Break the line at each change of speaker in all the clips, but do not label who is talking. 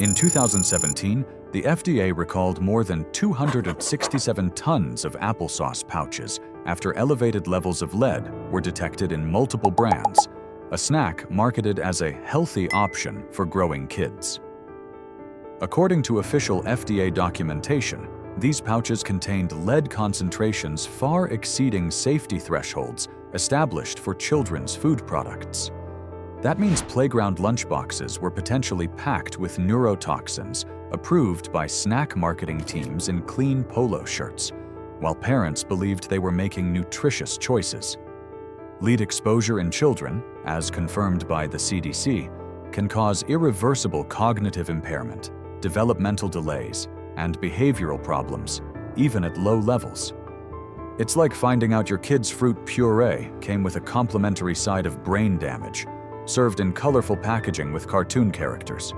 In 2017, the FDA recalled more than 267 tons of applesauce pouches after elevated levels of lead were detected in multiple brands, a snack marketed as a healthy option for growing kids. According to official FDA documentation, these pouches contained lead concentrations far exceeding safety thresholds established for children's food products. That means playground lunchboxes were potentially packed with neurotoxins approved by snack marketing teams in clean polo shirts, while parents believed they were making nutritious choices. Lead exposure in children, as confirmed by the CDC, can cause irreversible cognitive impairment, developmental delays, and behavioral problems, even at low levels. It's like finding out your kid's fruit puree came with a complimentary side of brain damage, served in colorful packaging with cartoon characters.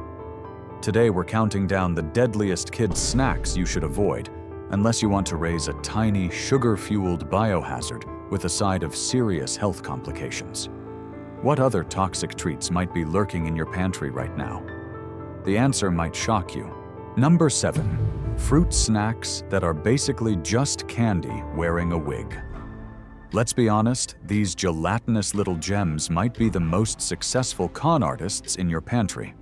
Today we're counting down the deadliest kids' snacks you should avoid, unless you want to raise a tiny, sugar-fueled biohazard with a side of serious health complications. What other toxic treats might be lurking in your pantry right now? The answer might shock you. Number 7. Fruit snacks that are basically just candy wearing a wig. Let's be honest, these gelatinous little gems might be the most successful con artists in your pantry.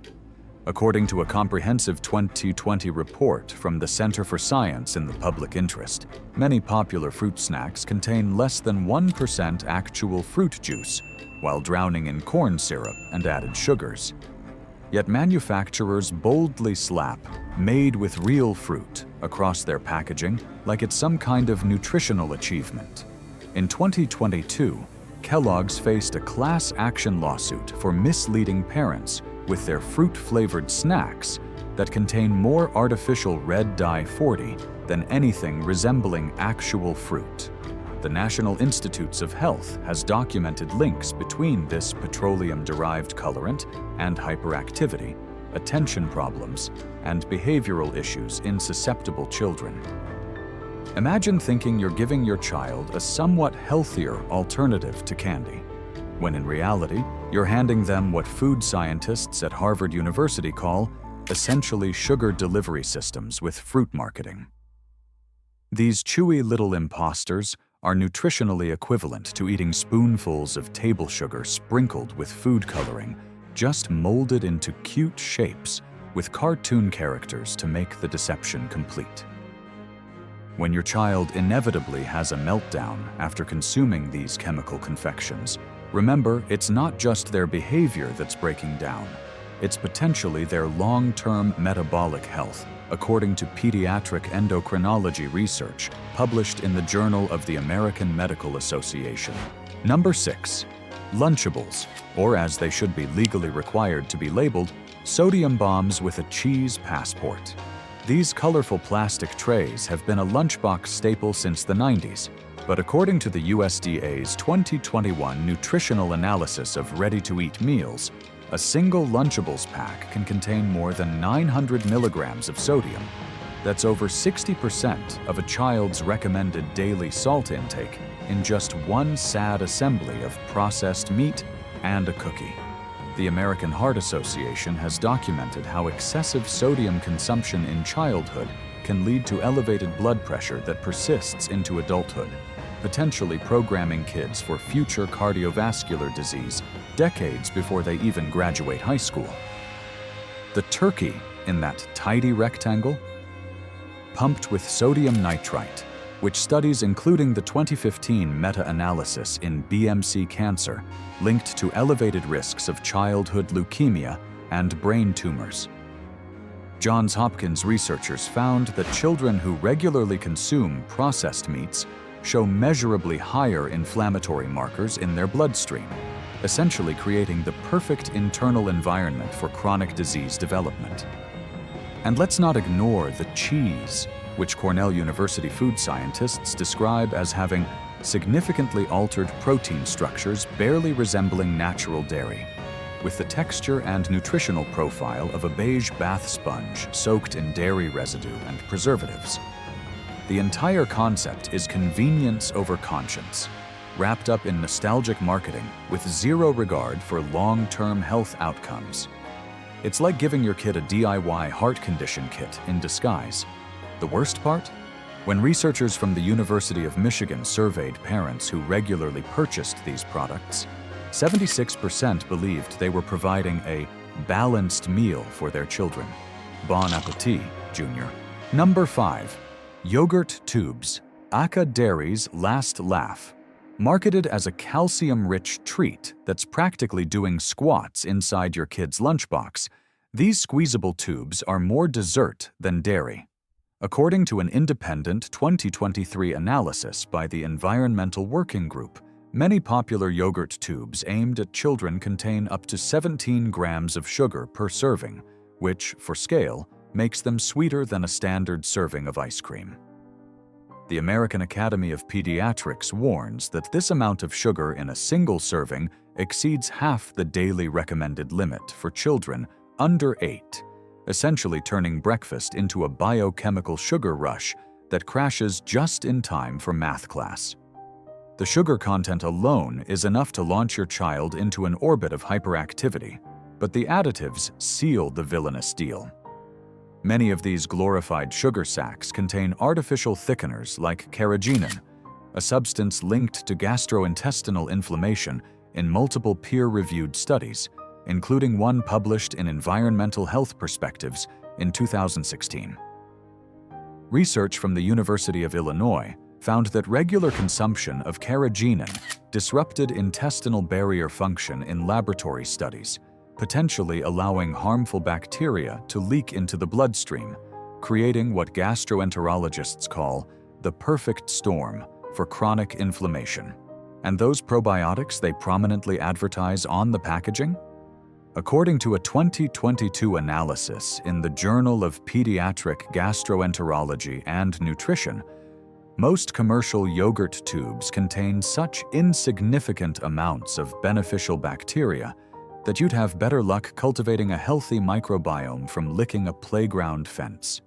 According to a comprehensive 2020 report from the Center for Science in the Public Interest, many popular fruit snacks contain less than 1% actual fruit juice, while drowning in corn syrup and added sugars. Yet manufacturers boldly slap "made with real fruit" across their packaging like it's some kind of nutritional achievement. In 2022, Kellogg's faced a class action lawsuit for misleading parents with their fruit-flavored snacks that contain more artificial red dye 40 than anything resembling actual fruit. The National Institutes of Health has documented links between this petroleum-derived colorant and hyperactivity, attention problems, and behavioral issues in susceptible children. Imagine thinking you're giving your child a somewhat healthier alternative to candy, when in reality, you're handing them what food scientists at Harvard University call essentially sugar delivery systems with fruit marketing. These chewy little imposters are nutritionally equivalent to eating spoonfuls of table sugar sprinkled with food coloring, just molded into cute shapes with cartoon characters to make the deception complete. When your child inevitably has a meltdown after consuming these chemical confections, remember, it's not just their behavior that's breaking down. It's potentially their long-term metabolic health, according to pediatric endocrinology research published in the Journal of the American Medical Association. Number 6. Lunchables, or as they should be legally required to be labeled, sodium bombs with a cheese passport. These colorful plastic trays have been a lunchbox staple since the 90s, but according to the USDA's 2021 nutritional analysis of ready-to-eat meals, a single Lunchables pack can contain more than 900 milligrams of sodium. That's over 60% of a child's recommended daily salt intake in just one sad assembly of processed meat and a cookie. The American Heart Association has documented how excessive sodium consumption in childhood can lead to elevated blood pressure that persists into adulthood, potentially programming kids for future cardiovascular disease decades before they even graduate high school. The turkey in that tidy rectangle? Pumped with sodium nitrite, which studies including the 2015 meta-analysis in BMC cancer linked to elevated risks of childhood leukemia and brain tumors. Johns Hopkins researchers found that children who regularly consume processed meats show measurably higher inflammatory markers in their bloodstream, essentially creating the perfect internal environment for chronic disease development. And let's not ignore the cheese, which Cornell University food scientists describe as having significantly altered protein structures barely resembling natural dairy, with the texture and nutritional profile of a beige bath sponge soaked in dairy residue and preservatives. The entire concept is convenience over conscience, wrapped up in nostalgic marketing with zero regard for long-term health outcomes. It's like giving your kid a DIY heart condition kit in disguise. The worst part? When researchers from the University of Michigan surveyed parents who regularly purchased these products, 76% believed they were providing a balanced meal for their children. Bon appetit, Junior. Number 5. Yogurt tubes. Aka Dairy's Last Laugh. Marketed as a calcium-rich treat that's practically doing squats inside your kid's lunchbox, these squeezable tubes are more dessert than dairy. According to an independent 2023 analysis by the Environmental Working Group, many popular yogurt tubes aimed at children contain up to 17 grams of sugar per serving, which, for scale, makes them sweeter than a standard serving of ice cream. The American Academy of Pediatrics warns that this amount of sugar in a single serving exceeds half the daily recommended limit for children under 8, essentially turning breakfast into a biochemical sugar rush that crashes just in time for math class. The sugar content alone is enough to launch your child into an orbit of hyperactivity, but the additives seal the villainous deal. Many of these glorified sugar sacks contain artificial thickeners like carrageenan, a substance linked to gastrointestinal inflammation in multiple peer-reviewed studies, including one published in Environmental Health Perspectives in 2016. Research from the University of Illinois found that regular consumption of carrageenan disrupted intestinal barrier function in laboratory studies, potentially allowing harmful bacteria to leak into the bloodstream, creating what gastroenterologists call the perfect storm for chronic inflammation. And those probiotics they prominently advertise on the packaging? According to a 2022 analysis in the Journal of Pediatric Gastroenterology and Nutrition, most commercial yogurt tubes contain such insignificant amounts of beneficial bacteria that you'd have better luck cultivating a healthy microbiome from licking a playground fence.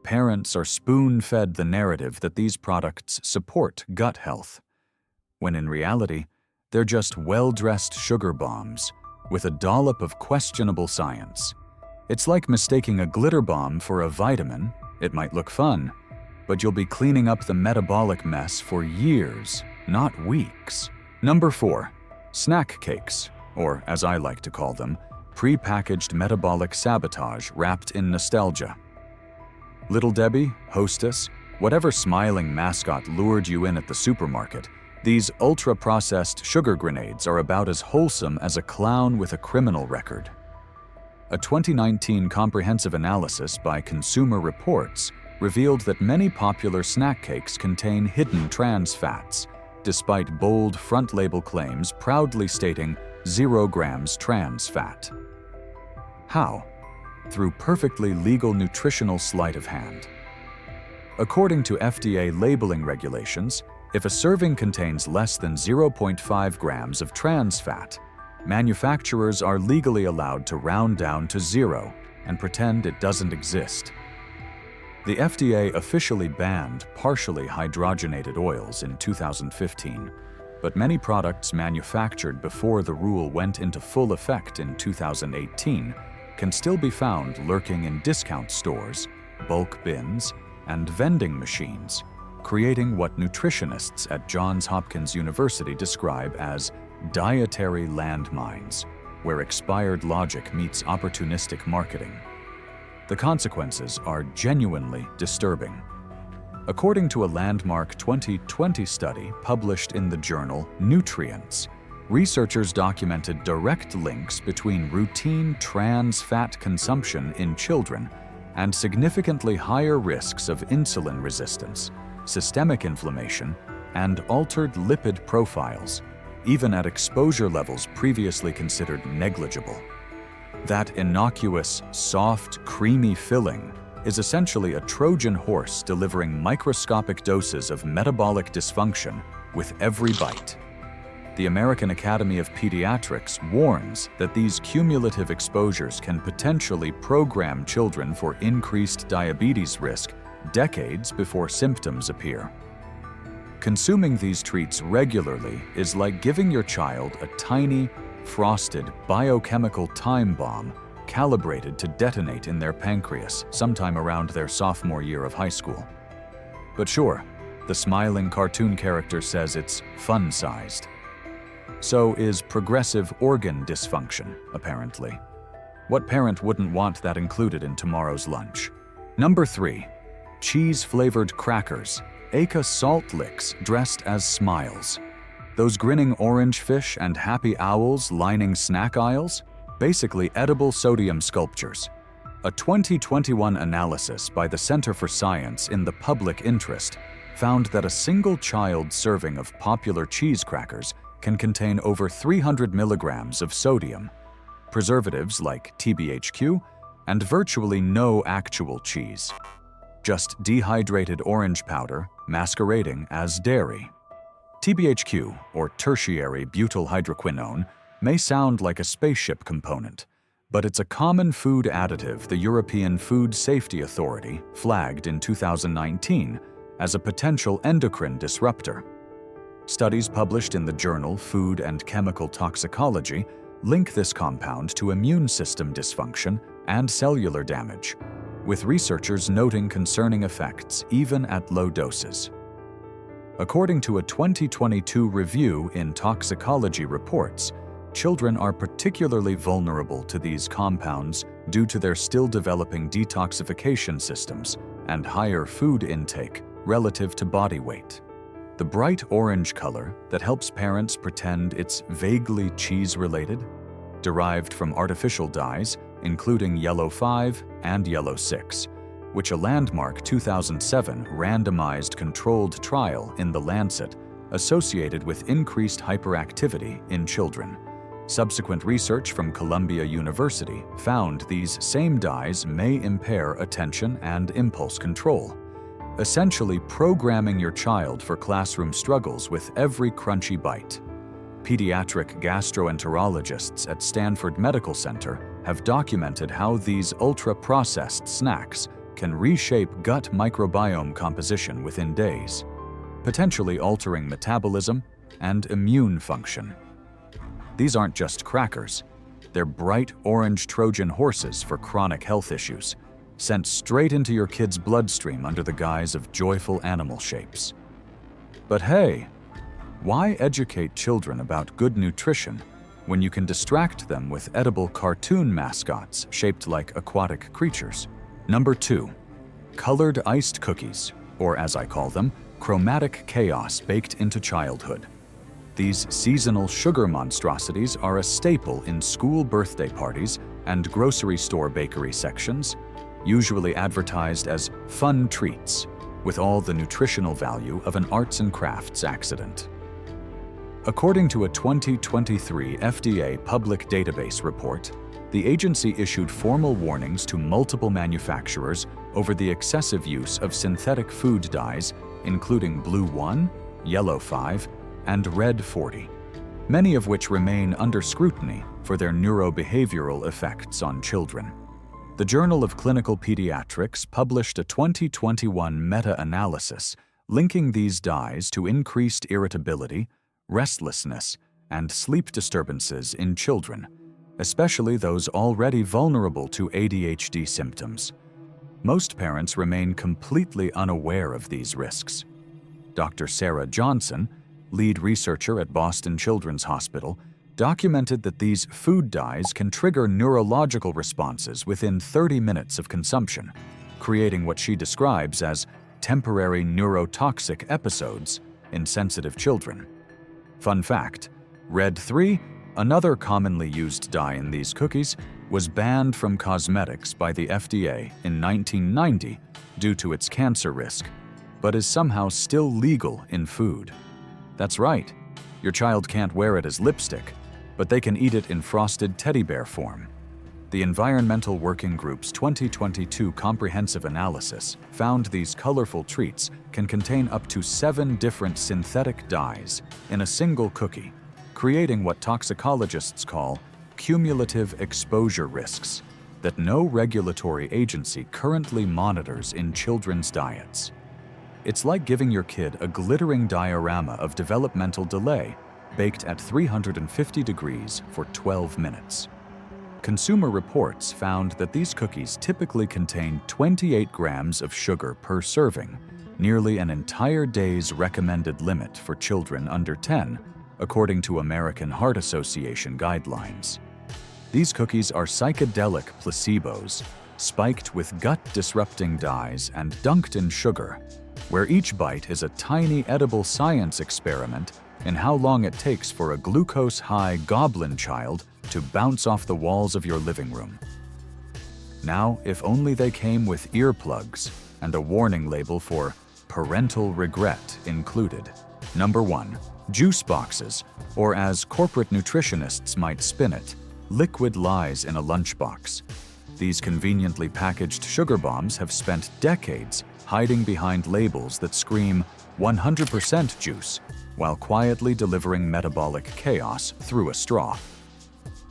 Parents are spoon-fed the narrative that these products support gut health, when in reality, they're just well-dressed sugar bombs with a dollop of questionable science. It's like mistaking a glitter bomb for a vitamin. It might look fun, but you'll be cleaning up the metabolic mess for years, not weeks. Number 4. Snack cakes, or as I like to call them, pre-packaged metabolic sabotage wrapped in nostalgia. Little Debbie, Hostess, whatever smiling mascot lured you in at the supermarket, these ultra-processed sugar grenades are about as wholesome as a clown with a criminal record. A 2019 comprehensive analysis by Consumer Reports revealed that many popular snack cakes contain hidden trans fats, despite bold front-label claims proudly stating 0 grams trans fat. How? Through perfectly legal nutritional sleight of hand. According to FDA labeling regulations, if a serving contains less than 0.5 grams of trans fat, manufacturers are legally allowed to round down to 0 and pretend it doesn't exist. The FDA officially banned partially hydrogenated oils in 2015, but many products manufactured before the rule went into full effect in 2018 can still be found lurking in discount stores, bulk bins, and vending machines, creating what nutritionists at Johns Hopkins University describe as dietary landmines, where expired logic meets opportunistic marketing. The consequences are genuinely disturbing. According to a landmark 2020 study published in the journal Nutrients, researchers documented direct links between routine trans fat consumption in children and significantly higher risks of insulin resistance, systemic inflammation, and altered lipid profiles, even at exposure levels previously considered negligible. That innocuous, soft, creamy filling is essentially a Trojan horse delivering microscopic doses of metabolic dysfunction with every bite. The American Academy of Pediatrics warns that these cumulative exposures can potentially program children for increased diabetes risk decades before symptoms appear. Consuming these treats regularly is like giving your child a tiny, frosted, biochemical time bomb calibrated to detonate in their pancreas sometime around their sophomore year of high school. But sure, the smiling cartoon character says it's fun-sized. So is progressive organ dysfunction, apparently. What parent wouldn't want that included in tomorrow's lunch? Number 3. Cheese-flavored crackers, aka salt licks dressed as smiles. Those grinning orange fish and happy owls lining snack aisles? Basically edible sodium sculptures. A 2021 analysis by the Center for Science in the Public Interest found that a single child serving of popular cheese crackers can contain over 300 milligrams of sodium, preservatives like TBHQ, and virtually no actual cheese. Just dehydrated orange powder masquerading as dairy. TBHQ, or tertiary butyl hydroquinone, may sound like a spaceship component, but it's a common food additive the European Food Safety Authority flagged in 2019 as a potential endocrine disruptor. Studies published in the journal Food and Chemical Toxicology link this compound to immune system dysfunction and cellular damage, with researchers noting concerning effects even at low doses. According to a 2022 review in Toxicology Reports, children are particularly vulnerable to these compounds due to their still developing detoxification systems and higher food intake relative to body weight. The bright orange color that helps parents pretend it's vaguely cheese-related, derived from artificial dyes, including yellow 5 and yellow 6, which a landmark 2007 randomized controlled trial in The Lancet associated with increased hyperactivity in children. Subsequent research from Columbia University found these same dyes may impair attention and impulse control, essentially programming your child for classroom struggles with every crunchy bite. Pediatric gastroenterologists at Stanford Medical Center have documented how these ultra-processed snacks can reshape gut microbiome composition within days, potentially altering metabolism and immune function. These aren't just crackers. They're bright orange Trojan horses for chronic health issues, sent straight into your kid's bloodstream under the guise of joyful animal shapes. But hey, why educate children about good nutrition when you can distract them with edible cartoon mascots shaped like aquatic creatures? Number 2. Colored iced cookies, or as I call them, chromatic chaos baked into childhood. These seasonal sugar monstrosities are a staple in school birthday parties and grocery store bakery sections, usually advertised as fun treats, with all the nutritional value of an arts and crafts accident. According to a 2023 FDA public database report, the agency issued formal warnings to multiple manufacturers over the excessive use of synthetic food dyes, including Blue 1, Yellow 5, and Red 40, many of which remain under scrutiny for their neurobehavioral effects on children. The Journal of Clinical Pediatrics published a 2021 meta-analysis linking these dyes to increased irritability, restlessness, and sleep disturbances in children, especially those already vulnerable to ADHD symptoms. Most parents remain completely unaware of these risks. Dr. Sarah Johnson, lead researcher at Boston Children's Hospital, documented that these food dyes can trigger neurological responses within 30 minutes of consumption, creating what she describes as temporary neurotoxic episodes in sensitive children. Fun fact, Red 3, another commonly used dye in these cookies, was banned from cosmetics by the FDA in 1990 due to its cancer risk, but is somehow still legal in food. That's right, your child can't wear it as lipstick, but they can eat it in frosted teddy bear form. The Environmental Working Group's 2022 comprehensive analysis found these colorful treats can contain up to 7 different synthetic dyes in a single cookie, creating what toxicologists call cumulative exposure risks that no regulatory agency currently monitors in children's diets. It's like giving your kid a glittering diorama of developmental delay baked at 350 degrees for 12 minutes. Consumer Reports found that these cookies typically contain 28 grams of sugar per serving, nearly an entire day's recommended limit for children under 10, according to American Heart Association guidelines. These cookies are psychedelic placebos, spiked with gut-disrupting dyes and dunked in sugar, where each bite is a tiny edible science experiment in how long it takes for a glucose-high goblin child to bounce off the walls of your living room. Now, if only they came with earplugs and a warning label for parental regret included. Number 1. Juice boxes, or as corporate nutritionists might spin it, liquid lies in a lunchbox. These conveniently packaged sugar bombs have spent decades hiding behind labels that scream 100% juice, while quietly delivering metabolic chaos through a straw.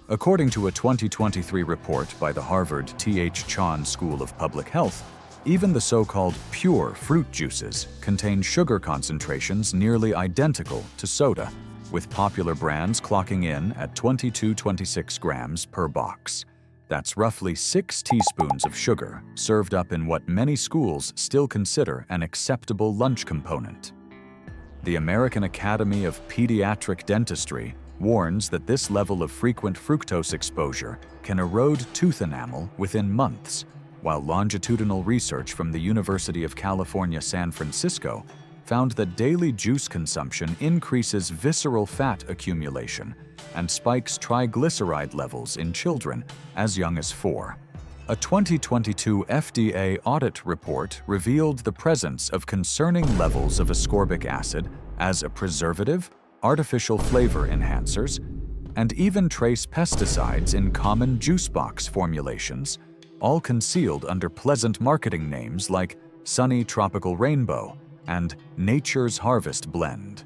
According to a 2023 report by the Harvard T.H. Chan School of Public Health, even the so-called pure fruit juices contain sugar concentrations nearly identical to soda, with popular brands clocking in at 22-26 grams per box. That's roughly 6 teaspoons of sugar served up in what many schools still consider an acceptable lunch component. The American Academy of Pediatric Dentistry warns that this level of frequent fructose exposure can erode tooth enamel within months, while longitudinal research from the University of California, San Francisco found that daily juice consumption increases visceral fat accumulation and spikes triglyceride levels in children as young as 4. A 2022 FDA audit report revealed the presence of concerning levels of ascorbic acid as a preservative, artificial flavor enhancers, and even trace pesticides in common juice box formulations, all concealed under pleasant marketing names like Sunny Tropical Rainbow and Nature's Harvest Blend.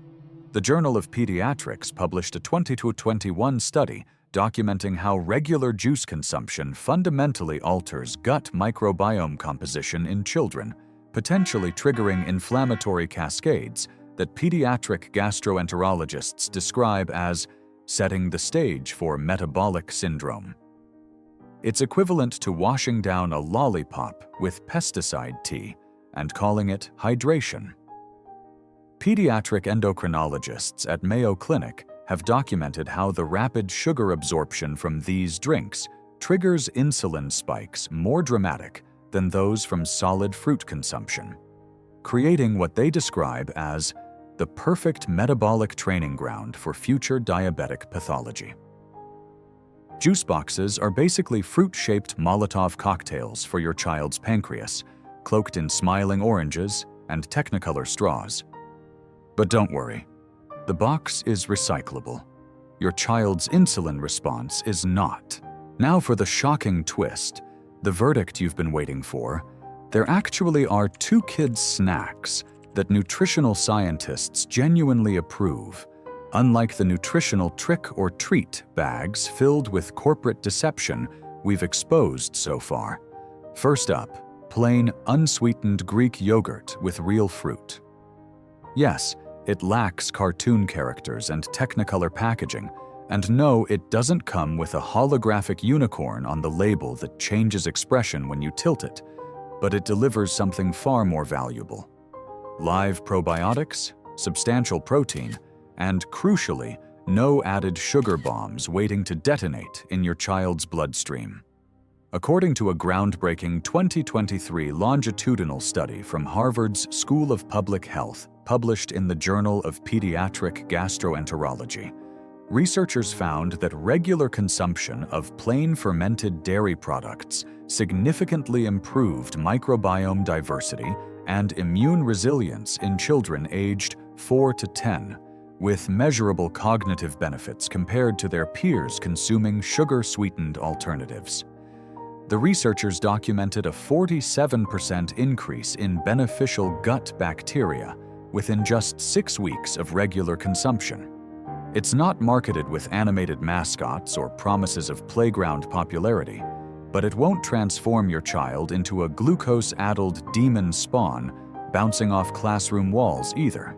The Journal of Pediatrics published a 2021 study documenting how regular juice consumption fundamentally alters gut microbiome composition in children, potentially triggering inflammatory cascades that pediatric gastroenterologists describe as setting the stage for metabolic syndrome. It's equivalent to washing down a lollipop with pesticide tea and calling it hydration. Pediatric endocrinologists at Mayo Clinic have documented how the rapid sugar absorption from these drinks triggers insulin spikes more dramatic than those from solid fruit consumption, creating what they describe as the perfect metabolic training ground for future diabetic pathology. Juice boxes are basically fruit-shaped Molotov cocktails for your child's pancreas, cloaked in smiling oranges and Technicolor straws. But don't worry, the box is recyclable. Your child's insulin response is not. Now for the shocking twist, the verdict you've been waiting for. There actually are 2 kids' snacks that nutritional scientists genuinely approve, unlike the nutritional trick or treat bags filled with corporate deception we've exposed so far. First up, plain unsweetened Greek yogurt with real fruit. Yes, it lacks cartoon characters and Technicolor packaging, and no, it doesn't come with a holographic unicorn on the label that changes expression when you tilt it, but it delivers something far more valuable. Live probiotics, substantial protein, and crucially, no added sugar bombs waiting to detonate in your child's bloodstream. According to a groundbreaking 2023 longitudinal study from Harvard's School of Public Health, published in the Journal of Pediatric Gastroenterology, researchers found that regular consumption of plain fermented dairy products significantly improved microbiome diversity and immune resilience in children aged 4 to 10, with measurable cognitive benefits compared to their peers consuming sugar-sweetened alternatives. The researchers documented a 47% increase in beneficial gut bacteria within just 6 weeks of regular consumption. It's not marketed with animated mascots or promises of playground popularity, but it won't transform your child into a glucose-addled demon spawn bouncing off classroom walls either.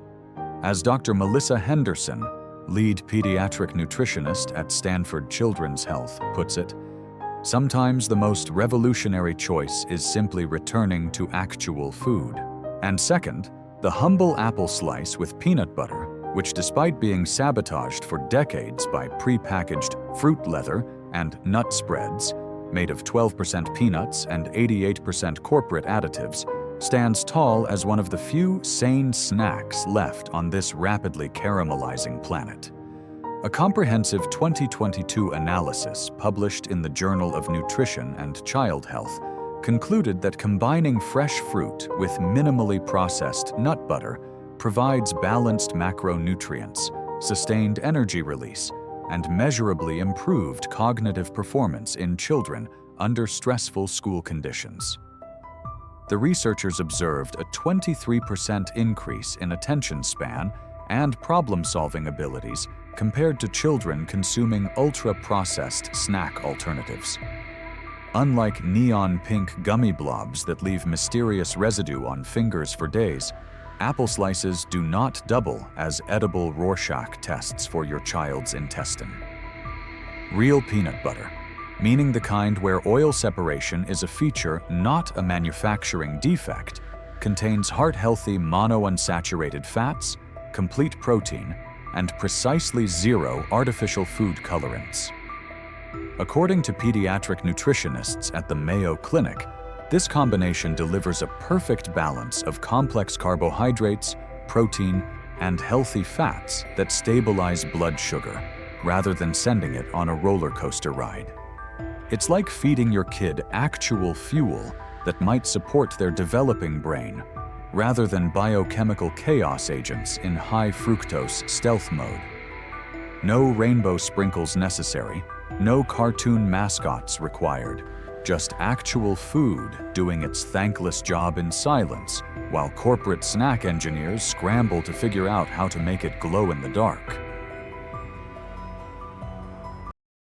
As Dr. Melissa Henderson, lead pediatric nutritionist at Stanford Children's Health, puts it, Sometimes the most revolutionary choice is simply returning to actual food. And second, the humble apple slice with peanut butter, which despite being sabotaged for decades by pre-packaged fruit leather and nut spreads made of 12% peanuts and 88% corporate additives, stands tall as one of the few sane snacks left on this rapidly caramelizing planet. A comprehensive 2022 analysis published in the Journal of Nutrition and Child Health concluded that combining fresh fruit with minimally processed nut butter provides balanced macronutrients, sustained energy release, and measurably improved cognitive performance in children under stressful school conditions. The researchers observed a 23% increase in attention span and problem-solving abilities compared to children consuming ultra-processed snack alternatives. Unlike neon pink gummy blobs that leave mysterious residue on fingers for days, apple slices do not double as edible Rorschach tests for your child's intestine. Real peanut butter, meaning the kind where oil separation is a feature, not a manufacturing defect, contains heart-healthy monounsaturated fats, complete protein, and precisely zero artificial food colorants. According to pediatric nutritionists at the Mayo Clinic, this combination delivers a perfect balance of complex carbohydrates, protein, and healthy fats that stabilize blood sugar, rather than sending it on a roller coaster ride. It's like feeding your kid actual fuel that might support their developing brain, rather than biochemical chaos agents in high fructose stealth mode. No rainbow sprinkles necessary, no cartoon mascots required, just actual food doing its thankless job in silence, while corporate snack engineers scramble to figure out how to make it glow in the dark.